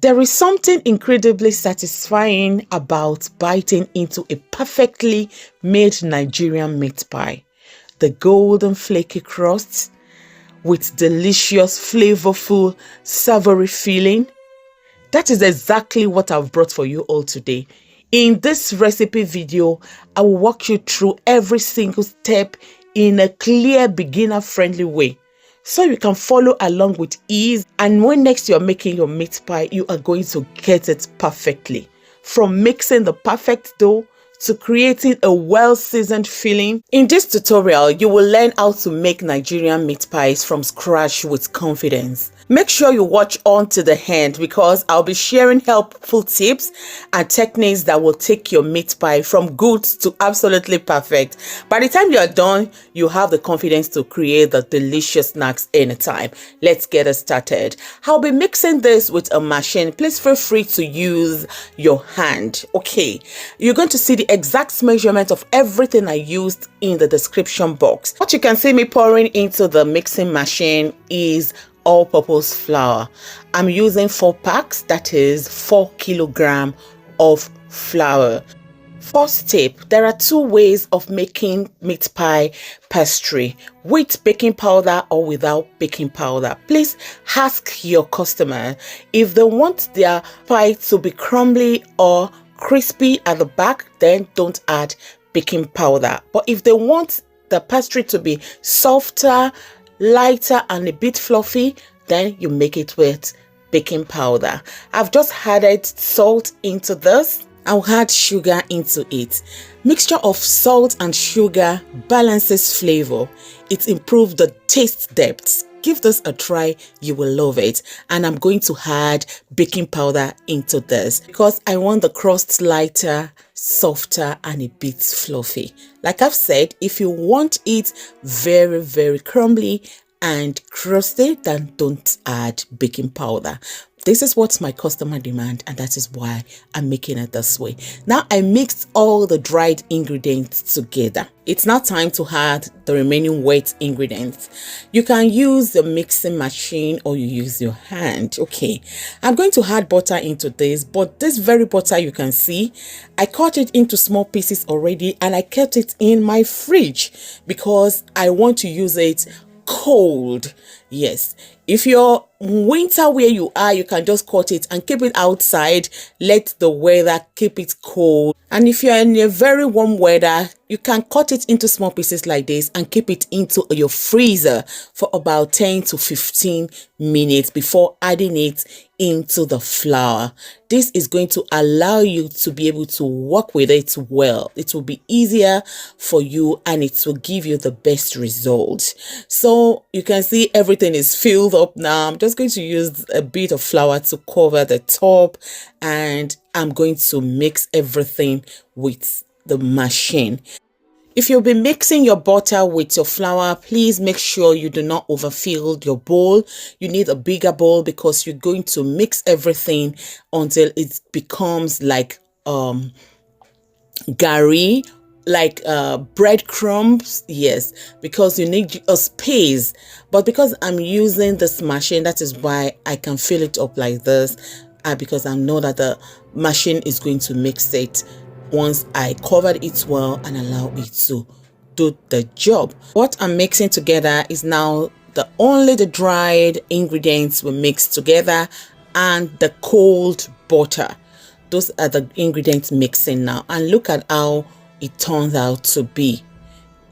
There is something incredibly satisfying about biting into a perfectly made Nigerian meat pie. The golden flaky crust with delicious, flavorful, savory filling. That is exactly what I've brought for you all today. In this recipe video, I will walk you through every single step in a clear, beginner-friendly way, so you can follow along with ease, and when next you're making your meat pie, you are going to get it perfectly. From mixing the perfect dough to creating a well-seasoned filling. In this tutorial, you will learn how to make Nigerian meat pies from scratch with confidence. Make sure you watch on to the end because I'll be sharing helpful tips and techniques that will take your meat pie from good to absolutely perfect. By the time you're done, you have the confidence to create the delicious snacks anytime. Let's get it started. I'll be mixing this with a machine. Please feel free to use your hand. Okay, you're going to see the exact measurement of everything I used in the description box. What you can see me pouring into the mixing machine is all-purpose flour. I'm using 4 packs, that is 4 kilograms of flour. First tip, there are 2 ways of making meat pie pastry, with baking powder or without baking powder. Please ask your customer if they want their pie to be crumbly or crispy at the back, then don't add baking powder. But if they want the pastry to be softer, lighter and a bit fluffy, then you make it with baking powder. I've just added salt into this. I'll add sugar into it. Mixture of salt and sugar balances flavor. It improves the taste depth. Give this a try, you will love it. And I'm going to add baking powder into this because I want the crust lighter, softer and a bit fluffy. Like I've said, if you want it very, very crumbly and crusty, then don't add baking powder. This is what my customer demand, and that is why I'm making it this way. Now I mixed all the dried ingredients together. It's now time to add the remaining wet ingredients. You can use the mixing machine or you use your hand. Okay, I'm going to add butter into this, but this very butter you can see, I cut it into small pieces already and I kept it in my fridge because I want to use it cold. Yes, if you're winter where you are, you can just cut it and keep it outside. Let the weather keep it cold. And if you're in a very warm weather, you can cut it into small pieces like this and keep it into your freezer for about 10 to 15 minutes before adding it into the flour. This is going to allow you to be able to work with it well. It will be easier for you and it will give you the best results. So you can see everything is filled up now. I'm just going to use a bit of flour to cover the top and I'm going to mix everything with the machine. If you'll be mixing your butter with your flour, please make sure you do not overfill your bowl. You need a bigger bowl because you're going to mix everything until it becomes like gari, like breadcrumbs. Yes, because you need a space. But because I'm using this machine, that is why I can fill it up like this, because I know that the machine is going to mix it once I covered it well and allow it to do the job. What I'm mixing together is now only the dried ingredients we mixed together and the cold butter. Those are the ingredients mixing now, and look at how it turns out to be.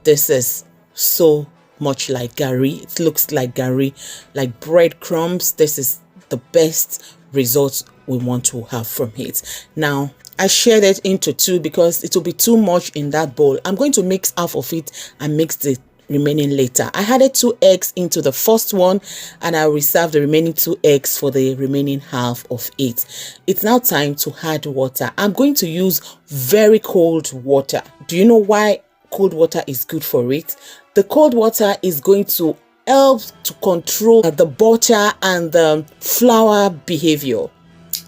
This is so much like gari. It looks like gari, like breadcrumbs. This is the best result we want to have from it. Now I shared it into 2 because it will be too much in that bowl. I'm going to mix half of it and mix the remaining later. I added 2 eggs into the first one and I reserved the remaining 2 eggs for the remaining half of it. It's now time to add water. I'm going to use very cold water. Do you know why cold water is good for it? The cold water is going to help to control the butter and the flour behavior.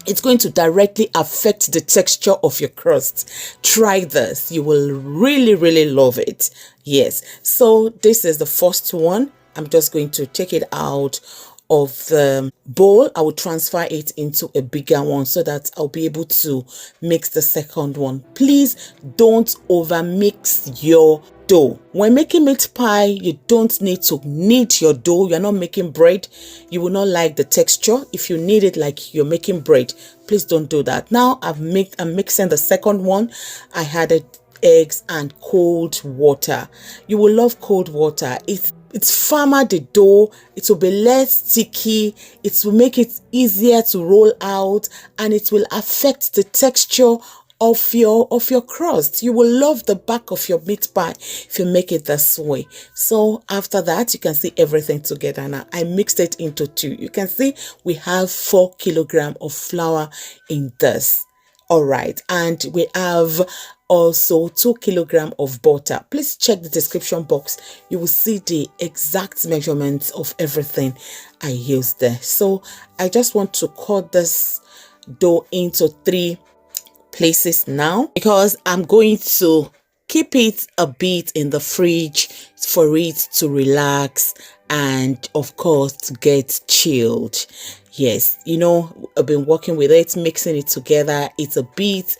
It's going to directly affect the texture of your crust. Try this. You will really, really love it. Yes. So this is the first one. I'm just going to take it out of the bowl, I will transfer it into a bigger one so that I'll be able to mix the second one. Please don't over mix your dough. When making meat pie, you don't need to knead your dough. You're not making bread. You will not like the texture. If you knead it like you're making bread, please don't do that. Now I'm mixing the second one. I added eggs and cold water. You will love cold water. It's firmer the dough, it will be less sticky, it will make it easier to roll out, and it will affect the texture of your crust. You will love the back of your meat pie if you make it this way. So after that, you can see everything together now. I mixed it into two. You can see we have 4 kilograms of flour in this. All right, and we have also 2 kilograms of butter. Please check the description box. You will see the exact measurements of everything I used there. So I just want to cut this dough into 3 places now, because I'm going to keep it a bit in the fridge for it to relax and of course to get chilled. Yes, you know, I've been working with it, mixing it together. It's a bit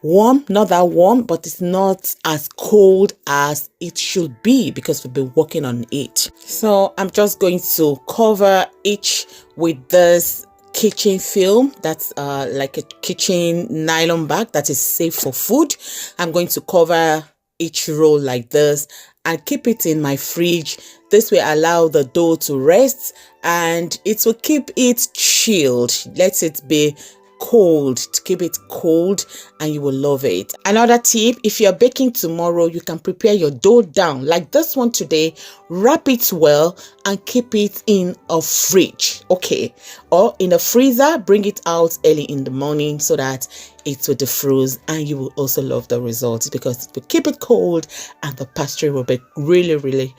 warm, not that warm, but it's not as cold as it should be because we've been working on it. So I'm just going to cover each with this kitchen film that's like a kitchen nylon bag that is safe for food. I'm going to cover each roll like this and keep it in my fridge. This will allow the dough to rest and it will keep it chilled. Let it be cold, to keep it cold, and you will love it. Another tip, if you're baking tomorrow, you can prepare your dough down like this one today, wrap it well and keep it in a fridge, okay, or in a freezer. Bring it out early in the morning so that it will defrost, and you will also love the results because it will keep it cold and the pastry will be really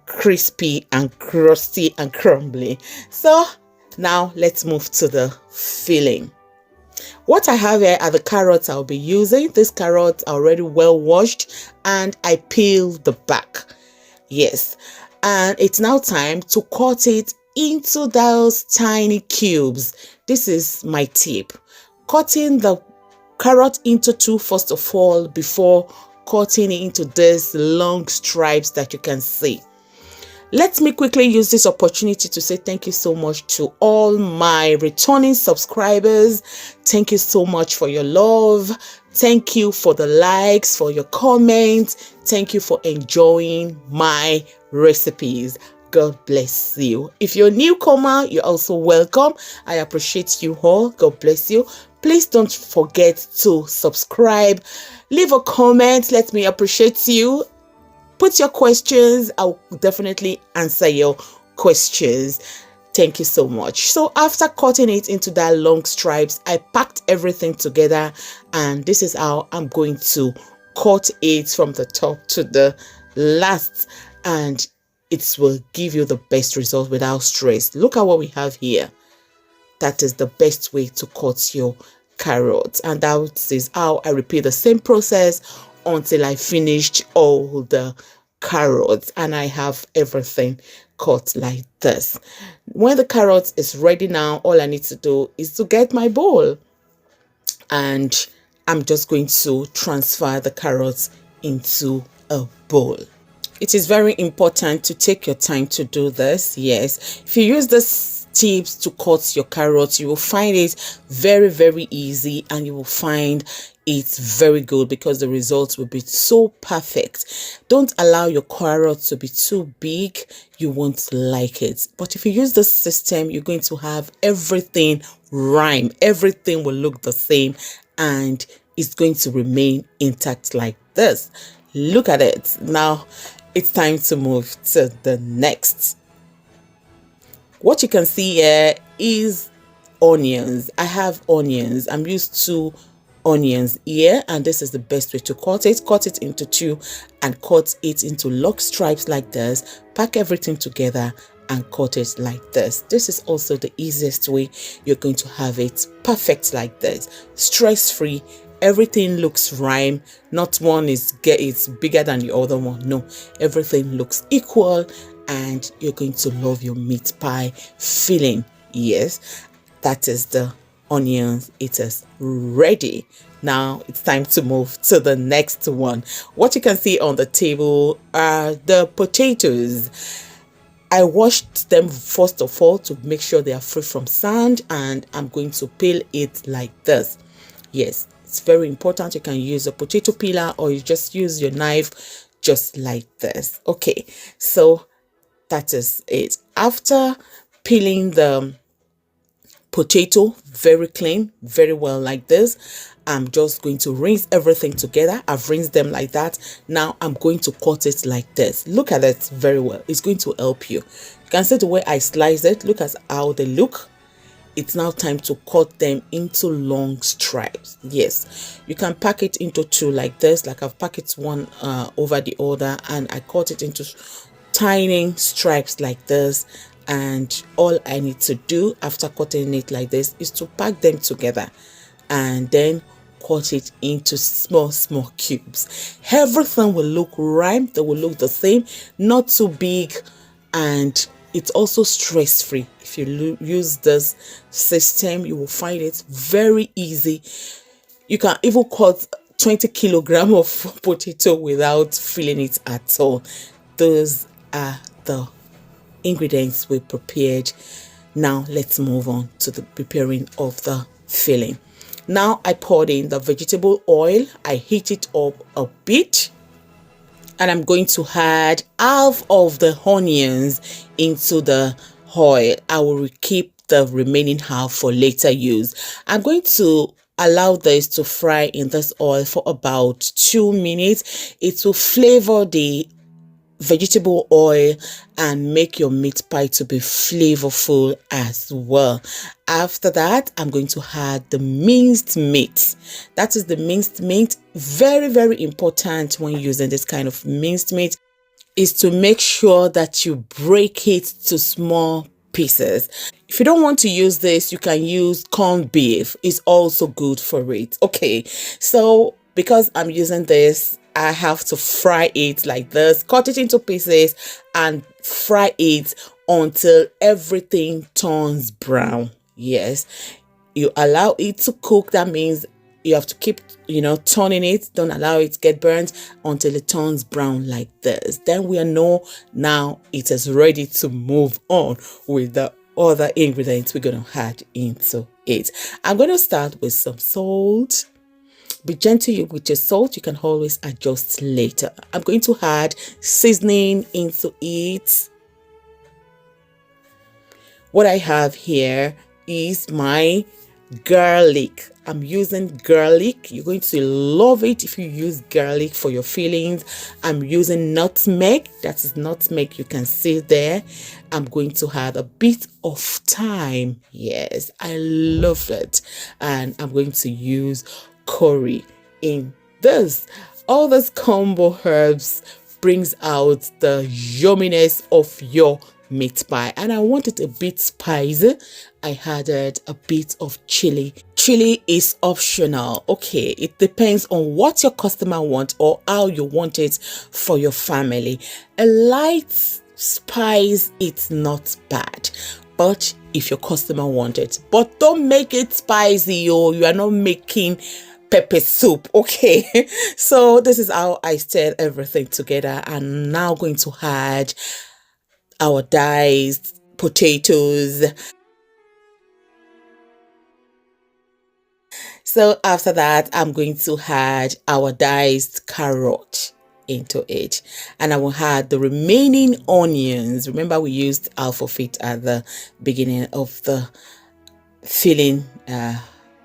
crispy and crusty and crumbly. So now let's move to the filling. What I have here are the carrots I'll be using. These carrots are already well washed and I peeled the back. Yes, and it's now time to cut it into those tiny cubes. This is my tip. Cutting the carrot into 2 first of all before cutting it into these long stripes that you can see. Let me quickly use this opportunity to say thank you so much to all my returning subscribers. Thank you so much for your love. Thank you for the likes, for your comments. Thank you for enjoying my recipes. God bless you. If you're a newcomer, you're also welcome. I appreciate you all. God bless you. Please don't forget to subscribe. Leave a comment. Let me appreciate you. Put your questions. I'll definitely answer your questions. Thank you so much. So after cutting it into that long stripes, I packed everything together, and this is how I'm going to cut it from the top to the last, and it will give you the best result without stress. Look at what we have here. That is the best way to cut your carrots, and that is how I repeat the same process until I finished all the carrots, and I have everything cut like this. When the carrot is ready now, all I need to do is to get my bowl, and I'm just going to transfer the carrots into a bowl. It is very important to take your time to do this. Yes, if you use this tips to cut your carrots, you will find it very easy, and you will find it's very good because the results will be so perfect. Don't allow your carrots to be too big. You won't like it. But if you use this system, you're going to have everything rhyme. Everything will look the same and it's going to remain intact like this. Look at it. Now it's time to move to the next. What you can see here is onions. I have onions. I'm used to onions here, and this is the best way to cut it. Cut it into 2 and cut it into long stripes like this. Pack everything together and cut it like this. This is also the easiest way. You're going to have it perfect like this, stress-free. Everything looks rhyme. Not one is it's bigger than the other one. No, everything looks equal and you're going to love your meat pie filling. Yes, that is the onions. It is ready. Now it's time to move to the next one. What you can see on the table are the potatoes. I washed them first of all to make sure they are free from sand, and I'm going to peel it like this. Yes, it's very important. You can use a potato peeler or you just use your knife just like this. Okay, so that is it. After peeling the potato very clean, very well like this, I'm just going to rinse everything together. I've rinsed them like that. Now I'm going to cut it like this. Look at it very well. It's going to help you. You can see the way I slice it. Look at how they look. It's now time to cut them into long stripes. Yes, you can pack it into two like this, like I've packed it one over the other, and I cut it into tiny stripes like this. And all I need to do after cutting it like this is to pack them together and then cut it into small cubes. Everything will look right. They will look the same, not too big, and it's also stress-free. If you use this system, you will find it very easy. You can even cut 20 kilograms of potato without feeling it at all. Those are the ingredients we prepared. Now let's move on to the preparing of the filling. Now I poured in the vegetable oil. I heat it up a bit, and I'm going to add half of the onions into the oil. I will keep the remaining half for later use. I'm going to allow this to fry in this oil for about 2 minutes. It will flavor the vegetable oil and make your meat pie to be flavorful as well. After that, I'm going to add the minced meat. That is the minced meat. Very important when using this kind of minced meat is to make sure that you break it to small pieces. If you don't want to use this, you can use corned beef. It's also good for it. Okay, so because I'm using this, I have to fry it like this, cut it into pieces and fry it until everything turns brown. Yes, you allow it to cook. That means you have to keep, turning it. Don't allow it to get burnt until it turns brown like this. Then we know now it is ready to move on with the other ingredients we're going to add into it. I'm going to start with some salt. Be gentle with your salt. You can always adjust later. I'm going to add seasoning into it. What I have here is my garlic. I'm using garlic. You're going to love it if you use garlic for your fillings. I'm using nutmeg. That is nutmeg. You can see there. I'm going to add a bit of thyme. Yes, I love it. And I'm going to use curry in this. All these combo herbs brings out the yumminess of your meat pie, and I want it a bit spicy. I added a bit of chili. Chili is optional. Okay, it depends on what your customer wants or how you want it for your family. A light spice, it's not bad, but if your customer wants it, but don't make it spicy, or you are not making pepper soup. Okay, so this is how I stirred everything together. I'm now going to add our diced potatoes. So after that, I'm going to add our diced carrot into it, and I will add the remaining onions. Remember, we used half of it at the beginning of the filling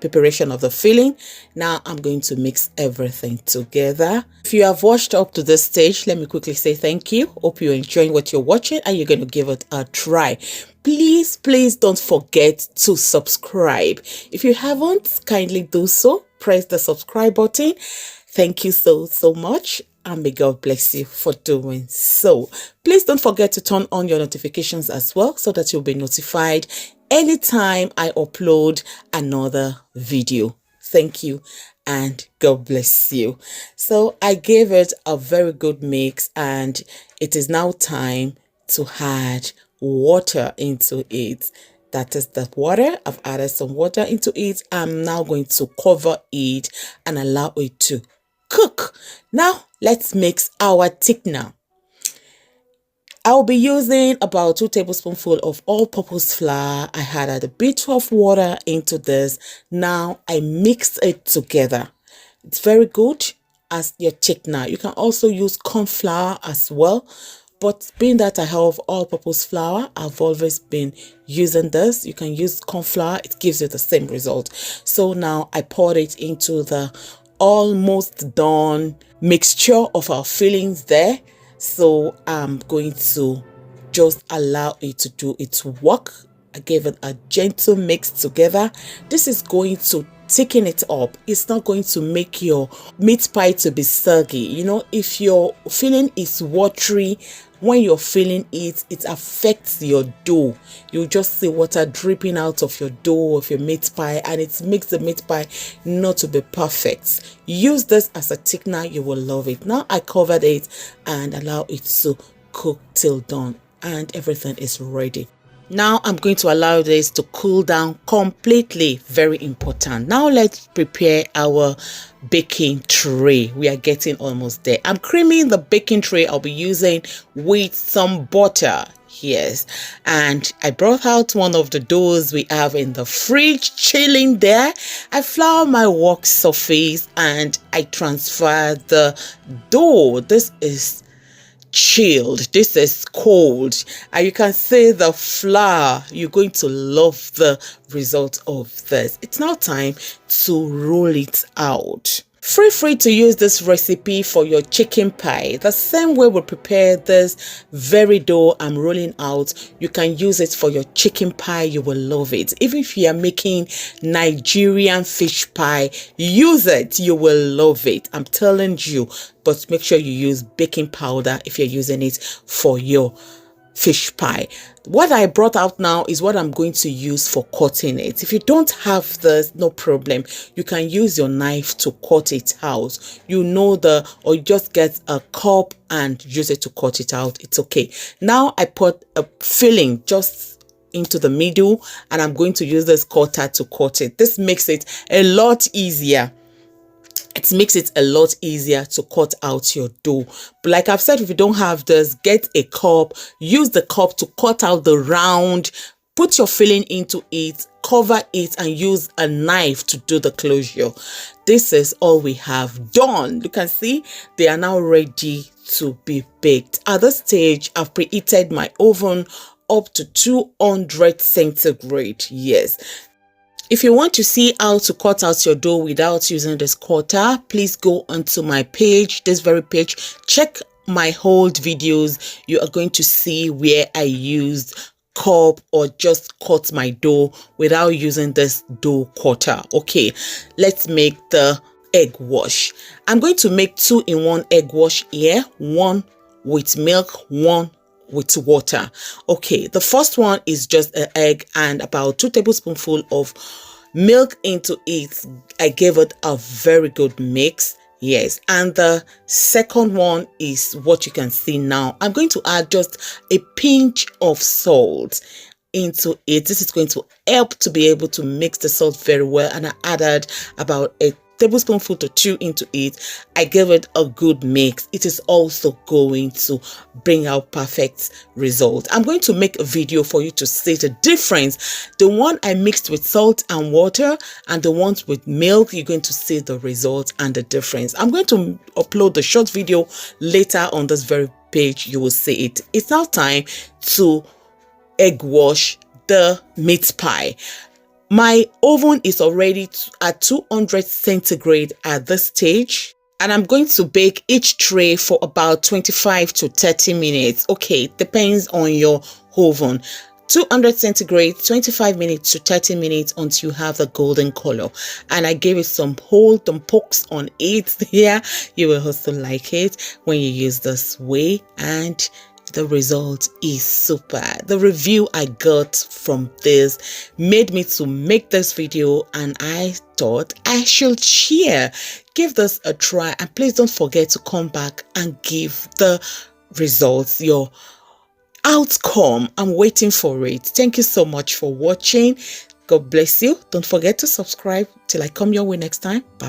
preparation of the filling. Now I'm going to mix everything together. If you have watched up to this stage, let me quickly say thank you. Hope you're enjoying what you're watching and you're going to give it a try. Please don't forget to subscribe. If you haven't, kindly do so. Press the subscribe button. Thank you so much, and may God bless you for doing so. Please don't forget to turn on your notifications as well, so that you'll be notified anytime I upload another video. Thank you, and God bless you. So I gave it a very good mix, and it is now time to add water into it. That is the water. I've added some water into it. I'm now going to cover it and allow it to cook. Now let's mix our thickener. I'll be using about 2 tablespoonfuls of all-purpose flour. I added a bit of water into this. Now I mix it together. It's very good as your thickener. You can also use corn flour as well. But being that I have all-purpose flour, I've always been using this. You can use corn flour. It gives you the same result. So now I poured it into the almost done mixture of our fillings there. So I'm going to just allow it to do its work. I gave it a gentle mix together. This is going to thicken it up. It's not going to make your meat pie to be soggy. You know, if your filling is watery, when you're filling it, it affects your dough. You just see water dripping out of your dough of your meat pie, and it makes the meat pie not to be perfect. Use this as a thickener. You will love it. Now I covered it and allow it to cook till done, and everything is ready. Now I'm going to allow this to cool down completely. Very important. Now let's prepare our baking tray. We are getting almost there. I'm creaming the baking tray I'll be using with some butter. Yes, and I brought out one of the doughs we have in the fridge chilling there. I flour my work surface and I transfer the dough. This is chilled, this is cold, and you can see the flour. You're going to love the result of this. It's now time to roll it out. Feel free to use this recipe for your chicken pie. The same way we prepare this very dough I'm rolling out, you can use it for your chicken pie. You will love it. Even if you are making Nigerian fish pie, use it. You will love it. I'm telling you. But make sure you use baking powder if you're using it for your fish pie. What I brought out now is what I'm going to use for cutting it. If you don't have this, no problem. You can use your knife to cut it out. You know or you just get a cup and use it to cut it out. It's okay. Now I put a filling just into the middle, and I'm going to use this cutter to cut it. This makes it a lot easier. It makes it a lot easier to cut out your dough. But like I've said, if you don't have this, get a cup. Use the cup to cut out the round. Put your filling into it, cover it, and use a knife to do the closure. This is all we have done. You can see they are now ready to be baked. At this stage, I've preheated my oven up to 200 centigrade. Yes. If you want to see how to cut out your dough without using this cutter, please go onto my page, this very page. Check my old videos. You are going to see where I used cup or just cut my dough without using this dough cutter. Okay, let's make the egg wash. I'm going to make 2-in-1 egg wash here, one with milk, one with water. Okay, the first one is just an egg and about 2 tablespoonfuls of milk into it. I gave it a very good mix. Yes, and the second one is what you can see now. I'm going to add just a pinch of salt into it. This is going to help to be able to mix the salt very well, and I added about a tablespoonful to 2 into it. I gave it a good mix. It is also going to bring out perfect result. I'm going to make a video for you to see the difference. The one I mixed with salt and water and the ones with milk, you're going to see the result and the difference. I'm going to upload the short video later on this very page. You will see it. It's now time to egg wash the meat pie. My oven is already at 200 centigrade at this stage, and I'm going to bake each tray for about 25 to 30 minutes. Okay, depends on your oven. 200 centigrade, 25 minutes to 30 minutes until you have the golden color. And I gave it some hold and pokes on it here. You will also like it when you use this way, and the result is super. The review I got from this made me to make this video, and I thought I should share. Give this a try, and please don't forget to come back and give the results, your outcome. I'm waiting for it. Thank you so much for watching. God bless you. Don't forget to subscribe. Till I come your way next time. Bye.